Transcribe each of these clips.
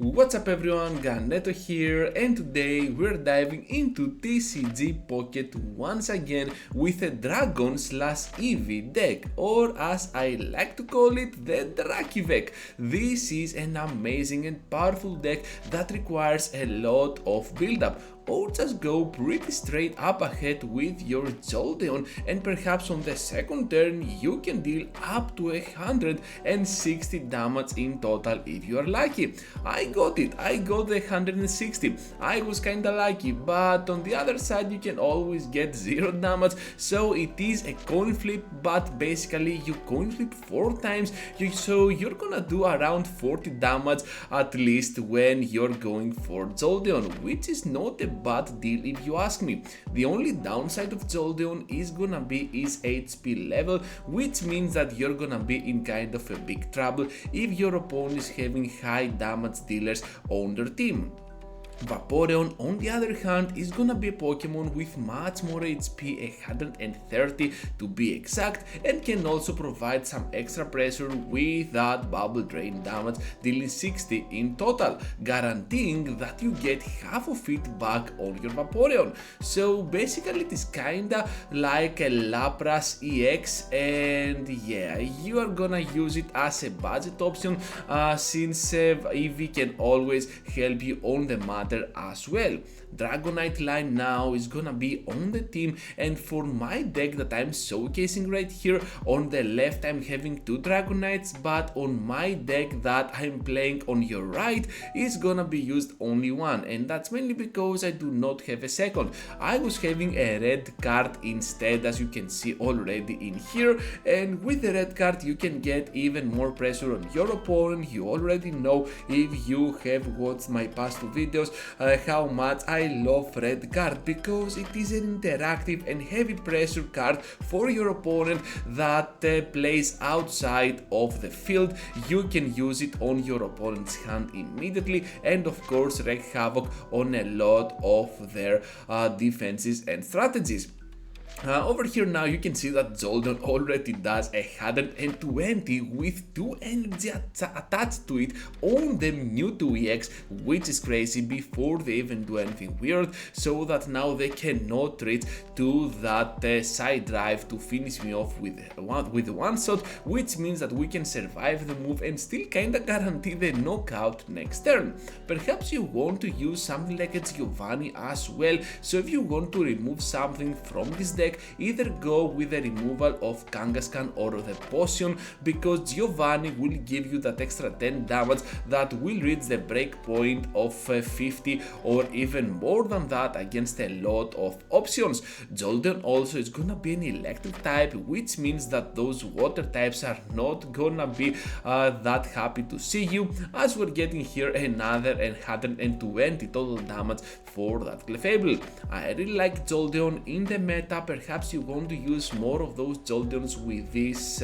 What's up everyone, Ganeto here, and today we're diving into TCG Pocket once again with a Dragon slash Eevee deck, or as I like to call it, the Dragonite. This is an amazing and powerful deck that requires a lot of build-up, or just go pretty straight up ahead with your Jolteon, and perhaps on the second turn you can deal up to 160 damage in total if you are lucky. I got the 160. I was kinda lucky, but on the other side you can always get 0 damage, so it is a coin flip, but basically you coin flip 4 times, so you're gonna do around 40 damage at least when you're going for Jolteon, which is not a bad deal if you ask me. The only downside of Jolteon is gonna be his HP level, which means that you're gonna be in kind of a big trouble if your opponent is having high damage dealers on their team. Vaporeon, on the other hand, is gonna be a Pokemon with much more HP, 130 to be exact, and can also provide some extra pressure with that bubble drain damage, dealing 60 in total, guaranteeing that you get half of it back on your Vaporeon. So basically it is kinda like a Lapras EX, and yeah, you are gonna use it as a budget option since Eevee can always help you on the map as well. Dragonite line now is gonna be on the team, and for my deck that I'm showcasing right here, on the left I'm having 2 Dragonites, but on my deck that I'm playing on your right is gonna be used only 1, and that's mainly because I do not have a second. I was having a red card instead, as you can see already in here, and with the red card you can get even more pressure on your opponent. You already know, if you have watched my past 2 videos, how much I love red card, because it is an interactive and heavy pressure card for your opponent that plays outside of the field. You can use it on your opponent's hand immediately, and of course wreak havoc on a lot of their defenses and strategies. Over here now you can see that Jolteon already does 120 with 2 energy attached to it on the Mewtwo EX, which is crazy before they even do anything weird, so that now they cannot reach to that side drive to finish me off with one shot, which means that we can survive the move and still kinda guarantee the knockout next turn. Perhaps you want to use something like a Giovanni as well, so if you want to remove something from this deck, either go with the removal of Kangaskhan or the potion, because Giovanni will give you that extra 10 damage that will reach the break point of 50 or even more than that against a lot of options. Jolteon also is gonna be an electric type, which means that those water types are not gonna be that happy to see you, as we're getting here another 120 total damage for that Clefable. I really like Jolteon in the meta. Perhaps you want to use more of those Jolteons with this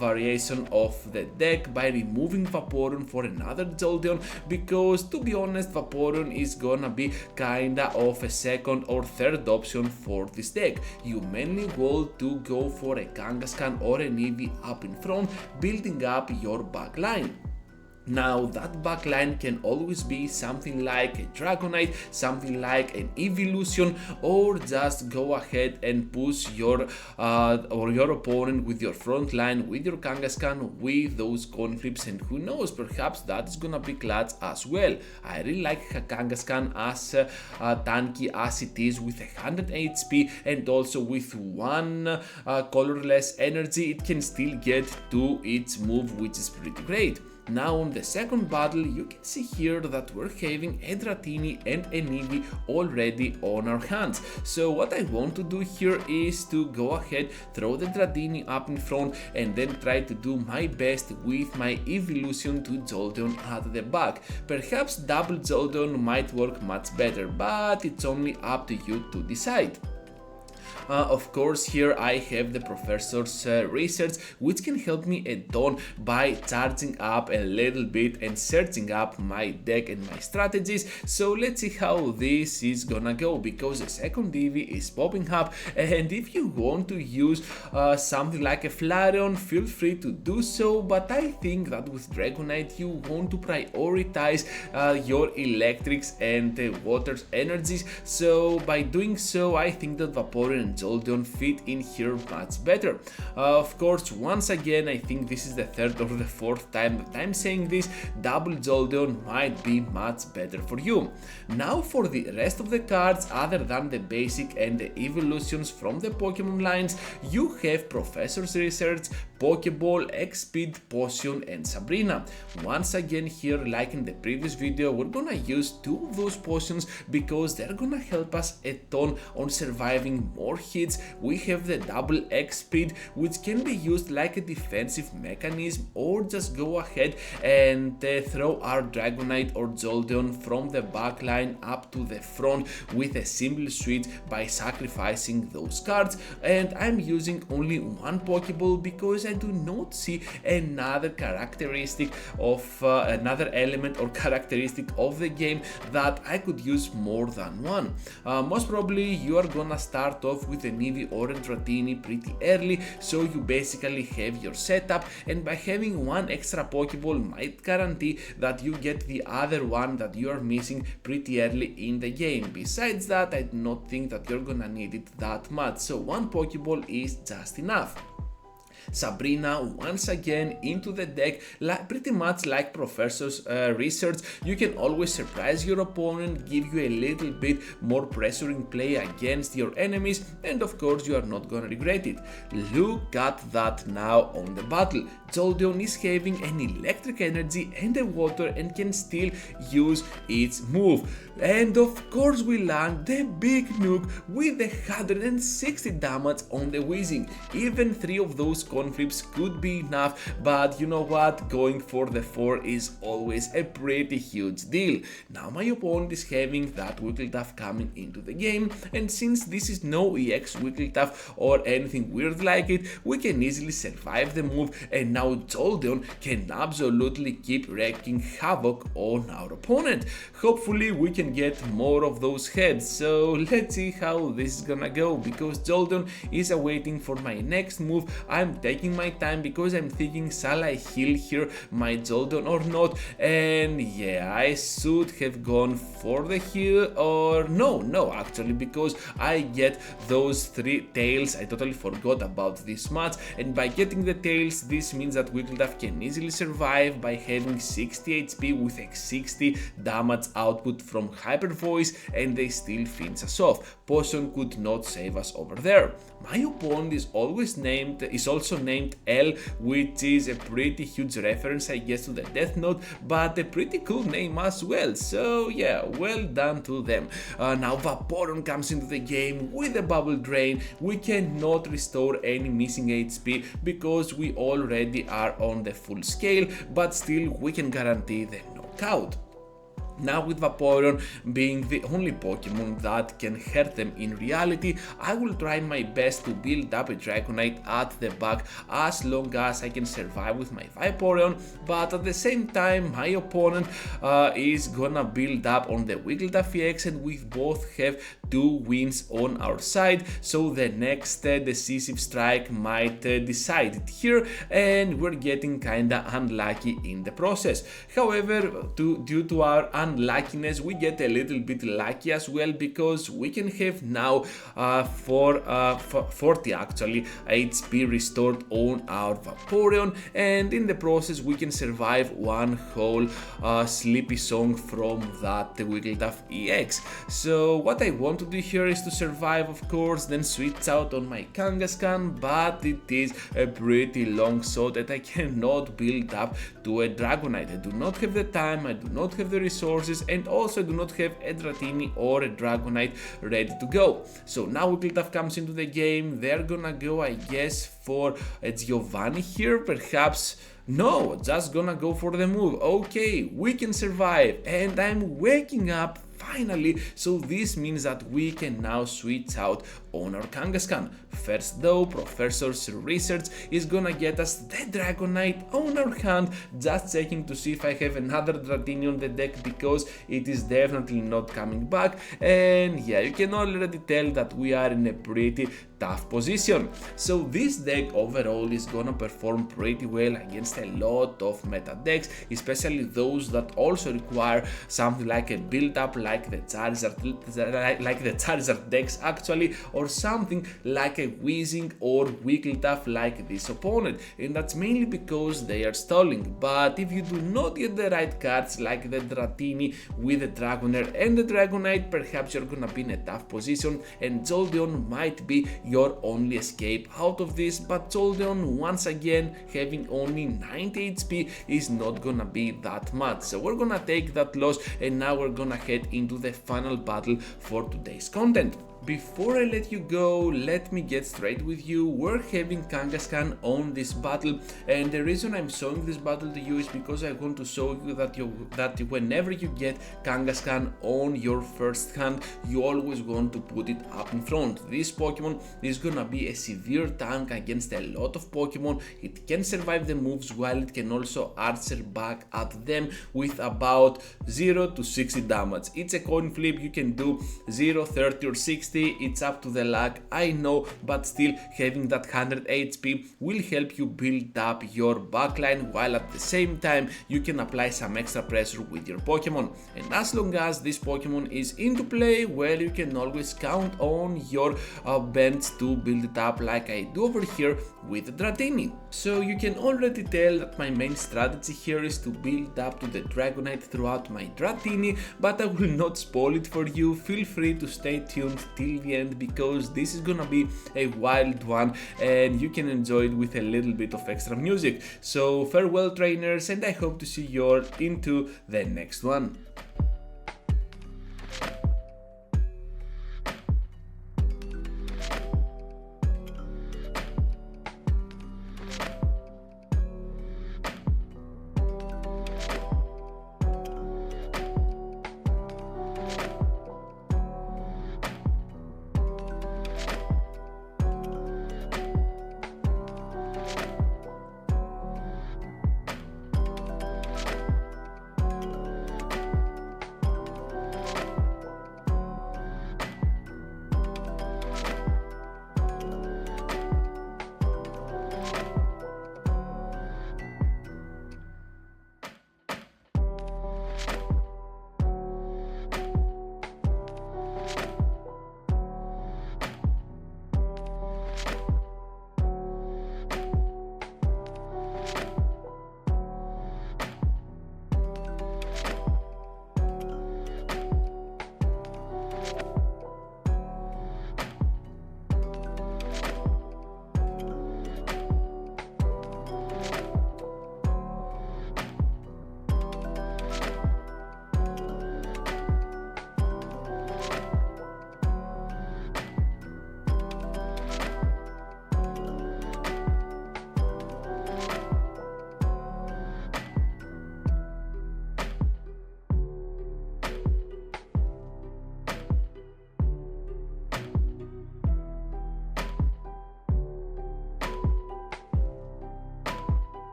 variation of the deck by removing Vaporeon for another Jolteon, because to be honest Vaporeon is gonna be kinda of a second or third option for this deck. You mainly want to go for a Kangaskhan or an Eevee up in front, building up your backline. Now that backline can always be something like a Dragonite, something like an Evolution, or just go ahead and push your opponent with your front line, with your Kangaskhan, with those coin flips, and who knows, perhaps that is gonna be clutch as well. I really like Kangaskhan as tanky as it is, with 100 HP and also with 1 colorless energy it can still get to its move, which is pretty great. Now on the second battle you can see here that we're having a Dratini and an Eevee already on our hands. So what I want to do here is to go ahead, throw the Dratini up in front, and then try to do my best with my Evolution to Jolteon at the back. Perhaps double Jolteon might work much better, but it's only up to you to decide. Of course, here I have the professor's research, which can help me a ton by charging up a little bit and searching up my deck and my strategies. So let's see how this is gonna go, because the second Eevee is popping up, and if you want to use something like a Flareon, feel free to do so, but I think that with Dragonite you want to prioritize your electrics and water's energies. So by doing so, I think that Vaporeon and Jolteon fit in here much better. Of course, once again, I think this is the third or the fourth time that I'm saying this, double Jolteon might be much better for you. Now for the rest of the cards, other than the basic and the evolutions from the Pokemon lines, you have Professor's Research, Pokeball, X-Speed, Potion and Sabrina. Once again here, like in the previous video, we're gonna use two of those potions because they're gonna help us a ton on surviving more hits. We have the double X-Speed, which can be used like a defensive mechanism, or just go ahead and throw our Dragonite or Jolteon from the back line up to the front with a simple switch by sacrificing those cards. And I'm using only one Pokeball because I do not see another characteristic of another element or characteristic of the game that I could use more than one. Most probably you are gonna start off with an Eevee or a Dratini pretty early, so you basically have your setup, and by having one extra Pokeball might guarantee that you get the other one that you are missing pretty early in the game. Besides that, I do not think that you're gonna need it that much, so one Pokeball is just enough. Sabrina once again into the deck, pretty much like Professor's Research. You can always surprise your opponent, give you a little bit more pressuring play against your enemies, and of course you are not gonna regret it. Look at that now on the battle. Jolteon is having an electric energy and a water and can still use its move. And of course we land the big nuke with the 160 damage on the Weezing. Even 3 of those flips could be enough, but you know what, going for the 4 is always a pretty huge deal. Now my opponent is having that Wigglytuff coming into the game, and since this is no EX Wigglytuff or anything weird like it, we can easily survive the move, and now Jolteon can absolutely keep wreaking havoc on our opponent. Hopefully we can get more of those heads, so let's see how this is gonna go, because Jolteon is awaiting for my next move. I'm taking my time because I'm thinking, shall I heal here my Jolteon or not? And yeah, I should have gone for the heal, or no actually, because I get those 3 tails. I totally forgot about this much, and by getting the tails, this means that Wigglytuff can easily survive by having 60 HP with a 60 damage output from Hyper Voice, and they still finish us off. Potion could not save us over there. My opponent is also named L, which is a pretty huge reference, I guess, to the Death Note, but a pretty cool name as well. So yeah, well done to them. Now Vaporeon comes into the game with a Bubble Drain. We cannot restore any missing HP because we already are on the full scale, but still we can guarantee the knockout. Now with Vaporeon being the only Pokemon that can hurt them in reality, I will try my best to build up a Dragonite at the back as long as I can survive with my Vaporeon, but at the same time my opponent is gonna build up on the Wigglytuff EX, and we both have 2 wins on our side, so the next decisive strike might decide it here, and we're getting kinda unlucky in the process. However, due to our unluckiness, we get a little bit lucky as well, because we can have now 40 actually HP restored on our Vaporeon, and in the process we can survive one whole sleepy song from that Wigglytuff EX. So what I want to do here is to survive, of course, then switch out on my Kangaskhan, but it is a pretty long shot that I cannot build up to a Dragonite. I do not have the time, I do not have the resources, and also do not have a Dratini or a Dragonite ready to go. So now Wigglytuff comes into the game. They're gonna go, I guess, for a Giovanni here, perhaps. No, just gonna go for the move. Okay, we can survive, and I'm waking up finally, so this means that we can now switch out on our Kangaskhan. First though, Professor's research is gonna get us the Dragonite on our hand, just checking to see if I have another Dratini on the deck because it is definitely not coming back, and yeah, you can already tell that we are in a pretty tough position. So this deck overall is gonna perform pretty well against a lot of meta decks, especially those that also require something like a build up like the Charizard decks actually, or something like a Weezing or Wigglytuff like this opponent, and that's mainly because they are stalling. But if you do not get the right cards like the Dratini with the Dragonair and the Dragonite, perhaps you're gonna be in a tough position, and Jolteon might be your only escape out of this. But Jolteon, once again, having only 90 HP is not gonna be that much, so we're gonna take that loss, and now we're gonna head into the final battle for today's content. Before I let you go, let me get straight with you. We're having Kangaskhan on this battle, and the reason I'm showing this battle to you is because I want to show you that whenever you get Kangaskhan on your first hand, you always want to put it up in front. This Pokemon is gonna be a severe tank against a lot of Pokemon. It can survive the moves while it can also answer back at them with about 0 to 60 damage. It's a coin flip, you can do 0, 30 or 60. It's up to the luck, I know, but still having that 100 HP will help you build up your backline, while at the same time you can apply some extra pressure with your Pokemon. And as long as this Pokemon is into play, well, you can always count on your bench to build it up like I do over here with the Dratini. So you can already tell that my main strategy here is to build up to the Dragonite throughout my Dratini, but I will not spoil it for you. Feel free to stay tuned till the end because this is gonna be a wild one and you can enjoy it with a little bit of extra music. So farewell trainers, and I hope to see you all into the next one.